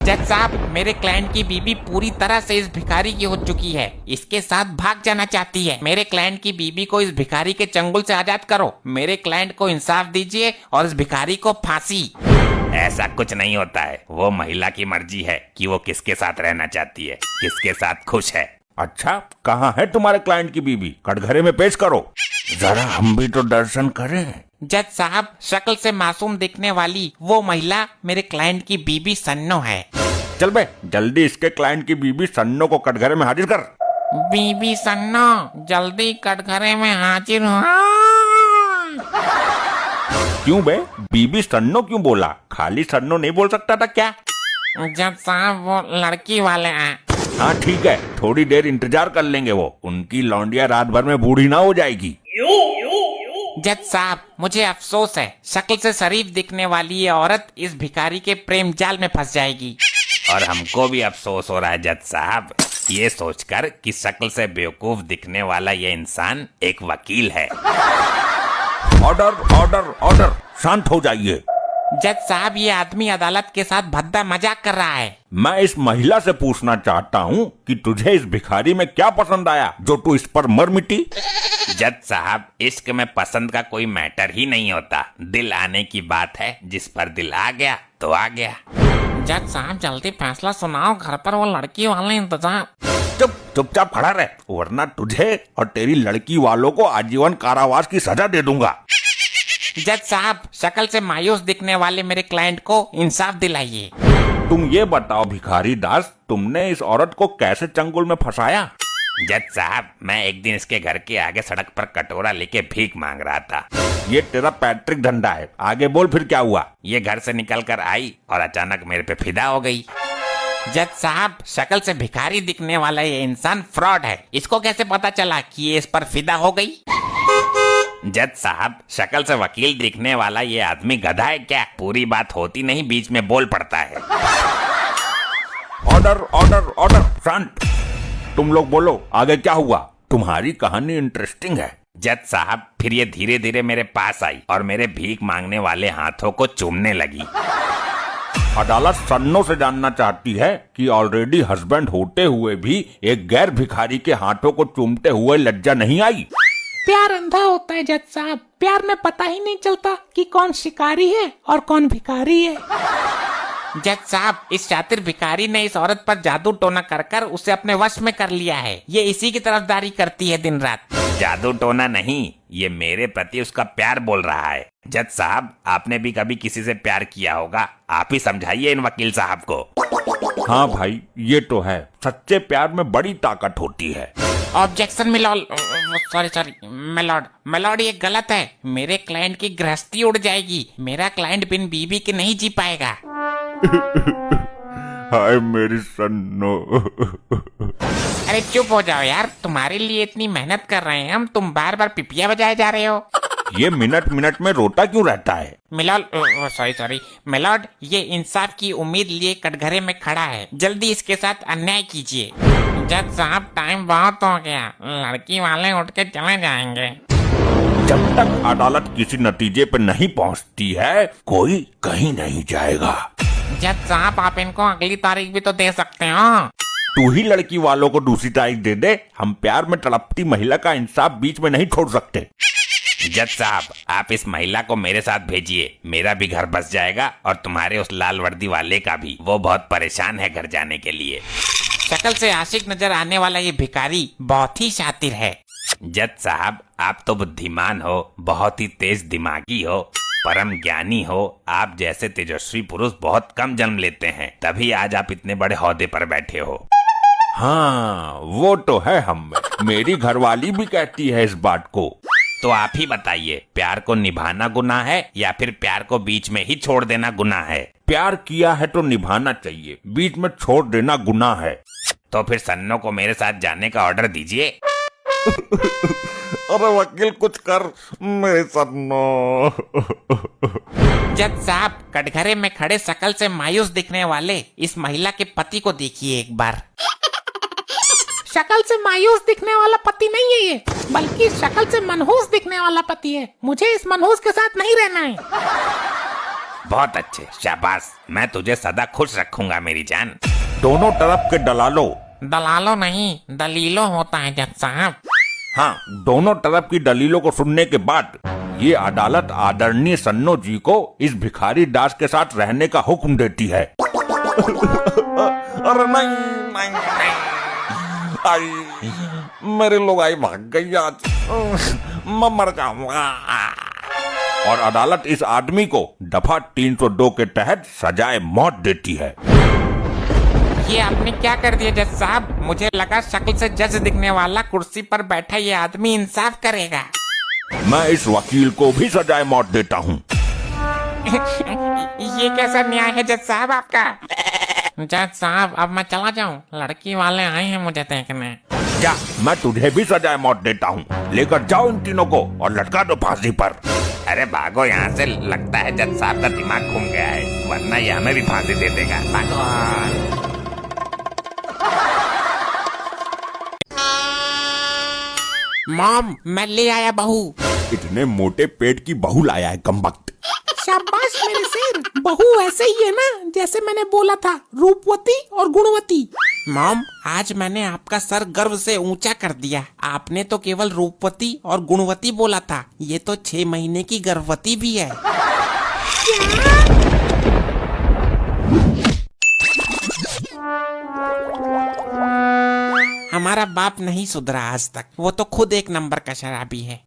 जज साहब, मेरे क्लाइंट की बीबी पूरी तरह से इस भिखारी की हो चुकी है। इसके साथ भाग जाना चाहती है। मेरे क्लाइंट की बीबी को इस भिखारी के चंगुल से आजाद करो। मेरे क्लाइंट को इंसाफ दीजिए और इस भिखारी को फांसी। ऐसा कुछ नहीं होता है। वो महिला की मर्जी है कि वो किसके साथ रहना चाहती है, किसके साथ खुश है। अच्छा, कहाँ है तुम्हारे क्लाइंट की बीबी? कटघरे में पेश करो, जरा हम भी तो दर्शन करें। जज साहब, शक्ल से मासूम दिखने वाली वो महिला मेरे क्लाइंट की बीबी सन्नो है। चल बे, जल्दी इसके क्लाइंट की बीबी सन्नो को कटघरे में हाजिर कर। बीबी सन्नो, जल्दी कटघरे में हाजिर हो। क्यों बे, बीबी सन्नो क्यों बोला? खाली सन्नो नहीं बोल सकता था क्या? जज साहब, वो लड़की वाले हैं। हाँ ठीक है, थोड़ी देर इंतजार कर लेंगे। वो उनकी लौंडिया रात भर में बूढ़ी ना हो जाएगी। जज साहब, मुझे अफसोस है, शक्ल से शरीफ दिखने वाली ये औरत इस भिखारी के प्रेम जाल में फंस जाएगी। और हमको भी अफसोस हो रहा है जज साहब, ये सोचकर कि शक्ल से बेवकूफ दिखने वाला ये इंसान एक वकील है। ऑर्डर ऑर्डर ऑर्डर, शांत हो जाइए। जज साहब, ये आदमी अदालत के साथ भद्दा मजाक कर रहा है। मैं इस महिला से पूछना चाहता हूँ कि तुझे इस भिखारी में क्या पसंद आया जो तू इस पर मर मिटी? जज साहब, इश्क में पसंद का कोई मैटर ही नहीं होता। दिल आने की बात है। जिस पर दिल आ गया तो आ गया। जज साहब, जल्दी फैसला सुनाओ, घर पर वो लड़की वाले इंतजार। चुपचाप खड़ा रह, वरना तुझे और तेरी लड़की वालों को आजीवन कारावास की सजा दे दूंगा। जज साहब, शक्ल से मायूस दिखने वाले मेरे क्लाइंट को इंसाफ दिलाइए। तुम ये बताओ भिखारी दास, तुमने इस औरत को कैसे चंगुल में फंसाया? जज साहब, मैं एक दिन इसके घर के आगे सड़क पर कटोरा लेके भीख मांग रहा था। ये तेरा पैट्रिक धंधा है। आगे बोल, फिर क्या हुआ? ये घर से निकल कर आई और अचानक मेरे पे फिदा हो गई। जज साहब, शक्ल से भिखारी दिखने वाला ये इंसान फ्रॉड है। इसको कैसे पता चला कि ये इस पर फिदा हो गई? जज साहब, शक्ल से वकील दिखने वाला ये आदमी गधा है क्या? पूरी बात होती नहीं, बीच में बोल पड़ता है। ऑर्डर ऑर्डर ऑर्डर, शांत। तुम लोग बोलो, आगे क्या हुआ? तुम्हारी कहानी इंटरेस्टिंग है। जज साहब, फिर ये धीरे धीरे मेरे पास आई और मेरे भीख मांगने वाले हाथों को चूमने लगी। अदालत सन्नो से जानना चाहती है कि ऑलरेडी हस्बैंड होते हुए भी एक गैर भिखारी के हाथों को चूमते हुए लज्जा नहीं आई? प्यार अंधा होता है जज साहब। प्यार में पता ही नहीं चलता कि कौन शिकारी है और कौन भिखारी है। जज साहब, इस शातिर भिखारी ने इस औरत पर जादू टोना कर कर उसे अपने वश में कर लिया है। ये इसी की तरफदारी करती है दिन रात। जादू टोना नहीं, ये मेरे प्रति उसका प्यार बोल रहा है। जज साहब, आपने भी कभी किसी से प्यार किया होगा। आप ही समझाइए इन वकील साहब को। हाँ भाई, ये तो है, सच्चे प्यार में बड़ी ताकत होती है। ऑब्जेक्शन मिलॉर्ड, सॉरी मिलॉर्ड, ये गलत है। मेरे क्लाइंट की गृहस्थी उड़ जाएगी। मेरा क्लाइंट बिन बीबी के नहीं जी पाएगा। हाय मेरी सन्नो। अरे चुप हो जाओ यार, तुम्हारे लिए इतनी मेहनत कर रहे हैं हम, तुम बार बार पिपिया बजाए जा रहे हो। ये मिनट मिनट में रोता क्यों रहता है? मिलॉर्ड, ये इंसाफ की उम्मीद लिए कटघरे में खड़ा है। जल्दी इसके साथ अन्याय कीजिए। जज साहब, टाइम बहुत हो गया, लड़की वाले उठ के चले जाएंगे। जब तक अदालत किसी नतीजे पर नहीं पहुंचती है, कोई कहीं नहीं जाएगा। जज साहब, आप इनको अगली तारीख भी तो दे सकते हो। तू ही लड़की वालों को दूसरी तारीख दे दे। हम प्यार में तड़पती महिला का इंसाफ बीच में नहीं छोड़ सकते। जज साहब, आप इस महिला को मेरे साथ भेजिए। मेरा भी घर बस जाएगा और तुम्हारे उस लाल वर्दी वाले का भी। वो बहुत परेशान है घर जाने के लिए। शक्ल से आशिक नजर आने वाला ये भिखारी बहुत ही शातिर है। जज साहब, आप तो बुद्धिमान हो, बहुत ही तेज दिमागी हो, परम ज्ञानी हो। आप जैसे तेजस्वी पुरुष बहुत कम जन्म लेते हैं, तभी आज आप इतने बड़े ओहदे पर बैठे हो। हाँ, वो तो है हम में। मेरी घरवाली भी कहती है इस बात को। तो आप ही बताइए, प्यार को निभाना गुनाह है या फिर प्यार को बीच में ही छोड़ देना गुनाह है? प्यार किया है तो निभाना चाहिए, बीच में छोड़ देना गुनाह है। तो फिर सन्नो को मेरे साथ जाने का ऑर्डर दीजिए। अरे वकील, कुछ कर मेरे सन्नो। जज साहब, कटघरे में खड़े शक्ल से मायूस दिखने वाले इस महिला के पति को देखिए एक बार। शक्ल से मायूस दिखने वाला पति नहीं है ये, बल्कि शक्ल से मनहूस दिखने वाला पति है। मुझे इस मनहूस के साथ नहीं रहना है। बहुत अच्छे, शाबाश। मैं तुझे सदा खुश रखूंगा मेरी जान। दोनों तरफ के दलालों, दलालो नहीं, दलीलो होता है जज साहब। हाँ, दोनों तरफ की दलीलों को सुनने के बाद ये अदालत आदरणीय सन्नो जी को इस भिखारी दास के साथ रहने का हुक्म देती है। अरे नहीं नहीं नहीं, आई मेरे लोग आई भाग गई आज, मैं मर जाऊंगा। और अदालत इस आदमी को दफा 302 के तहत सजाए मौत देती है। ये आपने क्या कर दिया जज साहब? मुझे लगा शक्ल से जज दिखने वाला कुर्सी पर बैठा ये आदमी इंसाफ करेगा। मैं इस वकील को भी सजाए मौत देता हूँ। ये कैसा न्याय है जज साहब आपका? जज साहब अब मैं चला जाऊं, लड़की वाले आए हैं मुझे देखने। जा, मैं तुझे भी सजाए मौत देता हूँ। लेकर जाओ इन तीनों को और लटका दो फांसी पर। अरे भागो यहाँ से, लगता है जज साहब का दिमाग घूम गया है, वरना ये हमें भी फांसी दे देगा। भागो। मॉम, मैं ले आया बहू। इतने मोटे पेट की बहू लाया है कमबख्त। शाबाश मेरे शेर, बहू ऐसे ही है ना जैसे मैंने बोला था, रूपवती और गुणवती। मॉम, आज मैंने आपका सर गर्व से ऊंचा कर दिया। आपने तो केवल रूपवती और गुणवती बोला था, ये तो 6 महीने की गर्भवती भी है। हमारा बाप नहीं सुधरा आज तक, वो तो खुद एक नंबर का शराबी है।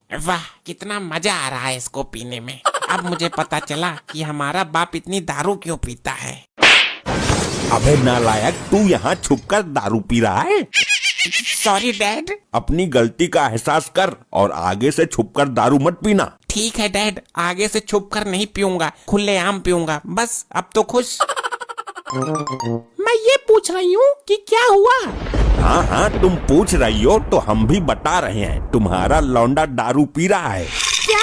वाह, कितना मजा आ रहा है इसको पीने में। अब मुझे पता चला कि हमारा बाप इतनी दारू क्यों पीता है। अबे नालायक, तू यहाँ छुपकर दारू पी रहा है? Sorry dad. अपनी गलती का एहसास कर और आगे से छुपकर दारू मत पीना। ठीक है डैड, आगे से छुप कर नहीं पीऊंगा, खुलेआम पीऊंगा। बस अब तो खुश। मैं ये पूछ रही हूँ कि क्या हुआ? हाँ हाँ, तुम पूछ रही हो तो हम भी बता रहे हैं। तुम्हारा लौंडा दारू पी रहा है। क्या?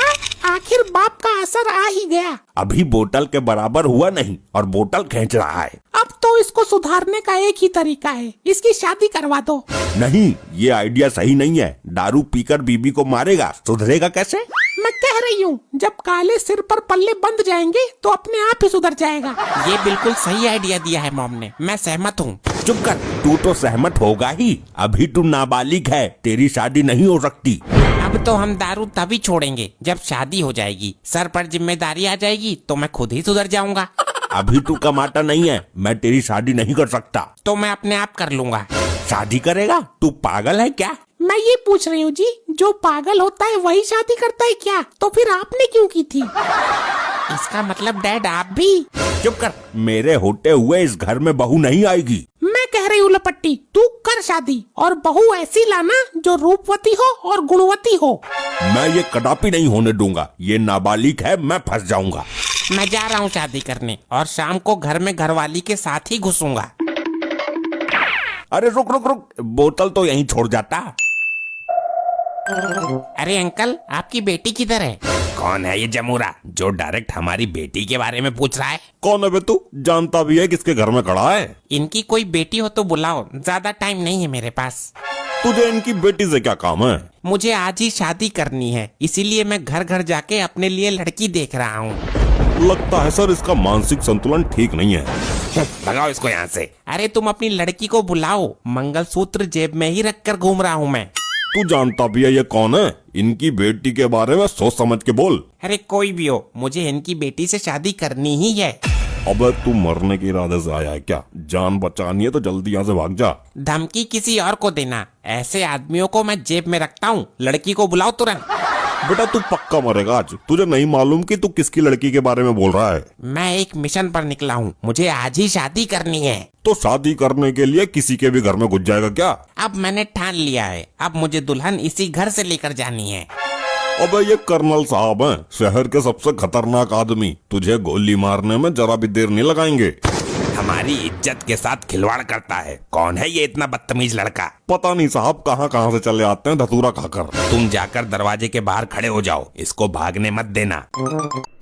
आखिर बाप का असर आ ही गया। अभी बोतल के बराबर हुआ नहीं और बोतल खींच रहा है। अब तो इसको सुधारने का एक ही तरीका है, इसकी शादी करवा दो। नहीं, ये आइडिया सही नहीं है। दारू पीकर बीबी को मारेगा, सुधरेगा कैसे? मैं कह रही हूँ, जब काले सिर पर पल्ले बंध जाएंगे तो अपने आप ही सुधर जाएगा। ये बिल्कुल सही आइडिया दिया है मॉम ने, मैं सहमत हूँ। चुप कर, तू तो सहमत होगा ही। अभी तू नाबालिग है, तेरी शादी नहीं हो सकती। अब तो हम दारू तभी छोड़ेंगे जब शादी हो जाएगी। सर पर जिम्मेदारी आ जाएगी तो मैं खुद ही सुधर जाऊंगा। अभी तू कमाता नहीं है, मैं तेरी शादी नहीं कर सकता। तो मैं अपने आप कर लूंगा। शादी करेगा? तू पागल है क्या? मैं ये पूछ रही हूँ जी, जो पागल होता है वही शादी करता है क्या? तो फिर आपने क्यों की थी? इसका मतलब डैड आप भी? चुप कर, मेरे होते हुए इस घर में बहू नहीं आएगी। मैं कह रही हूँ लपट्टी, तू कर शादी और बहू ऐसी लाना जो रूपवती हो और गुणवती हो। मैं ये कदापि नहीं होने दूंगा। ये नाबालिग है, मैं फंस जाऊंगा। मैं जा रहा हूँ शादी करने और शाम को घर में घरवाली के साथ ही घुसूंगा। अरे रुक रुक रुक, बोतल तो यहीं छोड़ जाता। अरे अंकल, आपकी बेटी किधर है? कौन है ये जमूरा जो डायरेक्ट हमारी बेटी के बारे में पूछ रहा है? कौन है बे तू? जानता भी है किसके घर में खड़ा है? इनकी कोई बेटी हो तो बुलाओ, ज्यादा टाइम नहीं है मेरे पास। तुझे इनकी बेटी से क्या काम है? मुझे आज ही शादी करनी है, इसीलिए मैं घर घर जाके अपने लिए लड़की देख रहा हूँ। लगता है सर इसका मानसिक संतुलन ठीक नहीं है। भगाओ इसको यहाँ से। अरे तुम अपनी लड़की को बुलाओ, मंगलसूत्र जेब में ही रख कर घूम रहा हूँ मैं। तू जानता भी है ये कौन है? इनकी बेटी के बारे में सोच समझ के बोल। अरे कोई भी हो, मुझे इनकी बेटी से शादी करनी ही है। अबे तू मरने के इरादे से आया है क्या? जान बचानी है तो जल्दी यहाँ से भाग जा। धमकी किसी और को देना, ऐसे आदमियों को मैं जेब में रखता हूँ। लड़की को बुलाओ तुरंत। बेटा तू पक्का मरेगा आज। तुझे नहीं मालूम कि तू किसकी लड़की के बारे में बोल रहा है? मैं एक मिशन पर निकला हूँ, मुझे आज ही शादी करनी है। तो शादी करने के लिए किसी के भी घर में घुस जाएगा क्या? अब मैंने ठान लिया है, अब मुझे दुल्हन इसी घर से लेकर जानी है। अबे ये कर्नल साहब हैं, शहर के सबसे खतरनाक आदमी। तुझे गोली मारने में जरा भी देर नहीं लगाएंगे। हमारी इज्जत के साथ खिलवाड़ करता है। कौन है ये इतना बदतमीज लड़का? पता नहीं साहब, कहाँ कहाँ से चले आते हैं धतूरा खाकर। तुम जाकर दरवाजे के बाहर खड़े हो जाओ, इसको भागने मत देना।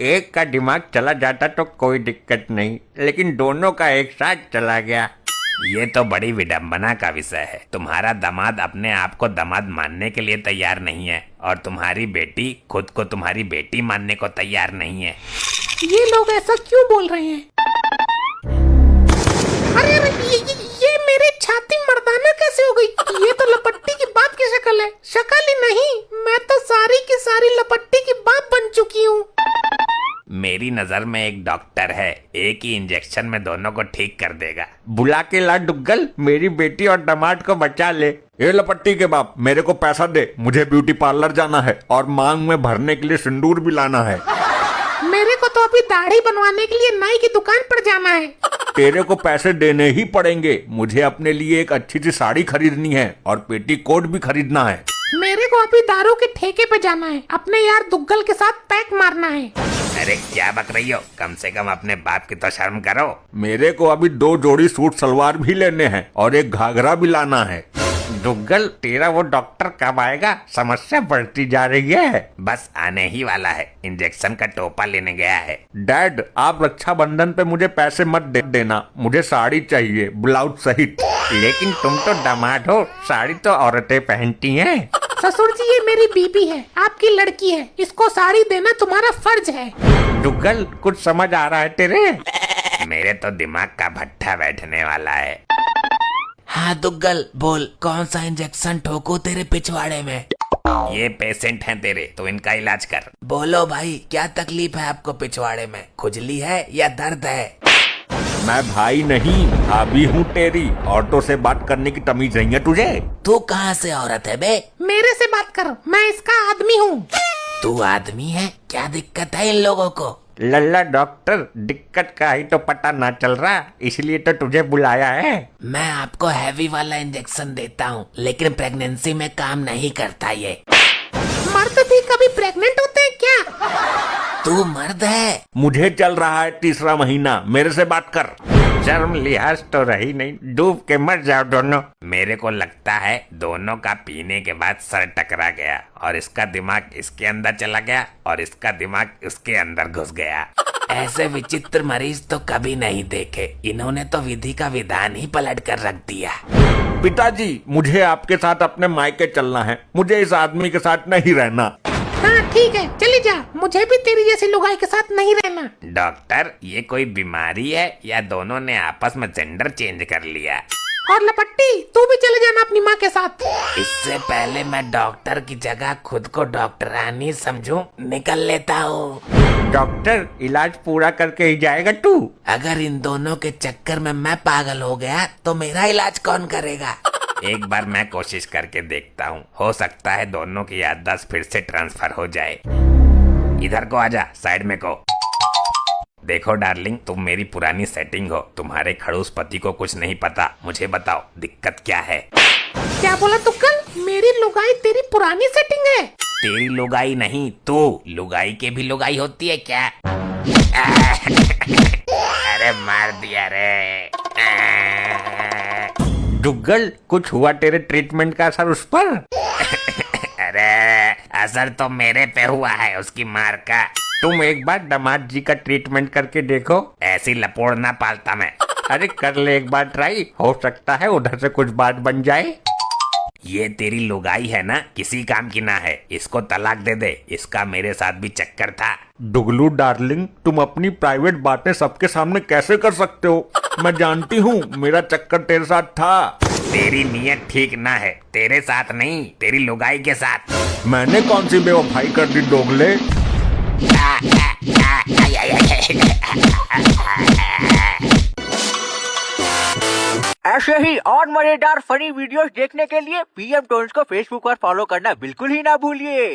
एक का दिमाग चला जाता तो कोई दिक्कत नहीं, लेकिन दोनों का एक साथ चला गया। ये तो बड़ी विडंबना का विषय है। तुम्हारा दामाद अपने आप को दामाद मानने के लिए तैयार नहीं है और तुम्हारी बेटी खुद को तुम्हारी बेटी मानने को तैयार नहीं है। ये लोग ऐसा क्यों बोल रहे हैं? अरे अरे ये मेरी छाती मर्दाना कैसे हो गई? ये तो लपट्टी की बाप की शक्ल है। शक्ल ही नहीं, मैं तो सारी की सारी लपट्टी की बाप बन चुकी हूँ। मेरी नजर में एक डॉक्टर है, एक ही इंजेक्शन में दोनों को ठीक कर देगा। बुला के ला डुग्गल, मेरी बेटी और दामाद को बचा ले। ये लपट्टी के बाप, मेरे को पैसा दे, मुझे ब्यूटी पार्लर जाना है और मांग में भरने के लिए सिंदूर भी लाना है। मेरे को तो अभी दाढ़ी बनवाने के लिए नाई की दुकान पर जाना है। तेरे को पैसे देने ही पड़ेंगे। मुझे अपने लिए एक अच्छी सी साड़ी खरीदनी है और पेटीकोट भी खरीदना है। मेरे को अभी दारू के ठेके पे जाना है, अपने यार दुग्गल के साथ पैक मारना है। अरे क्या बक रही हो? कम से कम अपने बाप की तो शर्म करो। मेरे को अभी 2 जोड़ी सूट सलवार भी लेने हैं और एक घाघरा भी लाना है। दुग्गल, तेरा वो डॉक्टर कब आएगा? समस्या बढ़ती जा रही है। बस आने ही वाला है, इंजेक्शन का टोपा लेने गया है। डैड, आप रक्षाबंधन पे मुझे पैसे मत देना, मुझे साड़ी चाहिए, ब्लाउज सहित। लेकिन तुम तो दामाद हो, साड़ी तो औरतें पहनती हैं। ससुर जी, ये मेरी बीबी है, आपकी लड़की है, इसको साड़ी देना तुम्हारा फर्ज है। दुग्गल, कुछ समझ आ रहा है तेरे? मेरे तो दिमाग का भट्ठा बैठने वाला है। हाँ दुग्गल, बोल कौन सा इंजेक्शन ठोकू तेरे पिछवाड़े में? ये पेशेंट हैं तेरे, तो इनका इलाज कर। बोलो भाई, क्या तकलीफ है आपको पिछवाड़े में? खुजली है या दर्द है? मैं भाई नहीं, भाभी हूँ तेरी। औरतों से बात करने की तमीज नहीं है तुझे? तू कहाँ से औरत है बे? मेरे से बात कर, मैं इसका आदमी हूँ। तू आदमी है? क्या दिक्कत है इन लोगों को? लल्ला डॉक्टर, दिक्कत का ही तो पता ना चल रहा, इसलिए तो तुझे बुलाया है। मैं आपको हैवी वाला इंजेक्शन देता हूँ, लेकिन प्रेगनेंसी में काम नहीं करता ये। मर्द भी कभी प्रेग्नेंट होते हैं क्या? तू मर्द है? मुझे चल रहा है 3रा महीना, मेरे से बात कर। शर्म लिहाज तो रही नहीं, डूब के मर जाओ दोनों। मेरे को लगता है दोनों का पीने के बाद सर टकरा गया और इसका दिमाग इसके अंदर चला गया और इसका दिमाग इसके अंदर घुस गया। ऐसे विचित्र मरीज तो कभी नहीं देखे। इन्होंने तो विधि का विधान ही पलट कर रख दिया। पिताजी, मुझे आपके साथ अपने मायके चलना है, मुझे इस आदमी के साथ नहीं रहना। हाँ ठीक है, चली जा, मुझे भी तेरी जैसी लुगाई के साथ नहीं रहना। डॉक्टर, ये कोई बीमारी है या दोनों ने आपस में जेंडर चेंज कर लिया? और लपट्टी, तू भी चले जाना अपनी माँ के साथ। इससे पहले मैं डॉक्टर की जगह खुद को डॉक्टरानी समझूं, निकल लेता हूँ। डॉक्टर, इलाज पूरा करके ही जाएगा तू? अगर इन दोनों के चक्कर में मैं पागल हो गया तो मेरा इलाज कौन करेगा? एक बार मैं कोशिश करके देखता हूँ, हो सकता है दोनों की याददाश्त फिर से ट्रांसफर हो जाए। इधर को आजा, साइड में को। देखो डार्लिंग, तुम मेरी पुरानी सेटिंग हो, तुम्हारे खड़ूस पति को कुछ नहीं पता। मुझे बताओ दिक्कत क्या है? क्या बोला तुक्कल? मेरी लुगाई तेरी पुरानी सेटिंग है? तेरी लुगाई नहीं, तू लुगाई के भी लुगाई होती है क्या? अरे मार दिया रे। डुग्गल, कुछ हुआ तेरे ट्रीटमेंट का असर उस पर? अरे असर तो मेरे पे हुआ है उसकी मार का। तुम एक बार दामाद जी का ट्रीटमेंट करके देखो। ऐसी लपोड़ ना पालता मैं। अरे कर ले एक बार ट्राई, हो सकता है उधर से कुछ बात बन जाए। ये तेरी लुगाई है ना, किसी काम की ना है, इसको तलाक दे दे। इसका मेरे साथ भी चक्कर था। डुगलू डार्लिंग, तुम अपनी प्राइवेट बातें सबके सामने कैसे कर सकते हो? मैं जानती हूँ मेरा चक्कर तेरे साथ था। तेरी नीयत ठीक ना है, तेरे साथ नहीं, तेरी लुगाई के साथ। मैंने कौन सी बेवफाई कर दी दोगले? ऐसे ही और मजेदार फनी वीडियोस देखने के लिए पीएम टोन्स को फेसबुक पर फॉलो करना बिल्कुल ही ना भूलिए।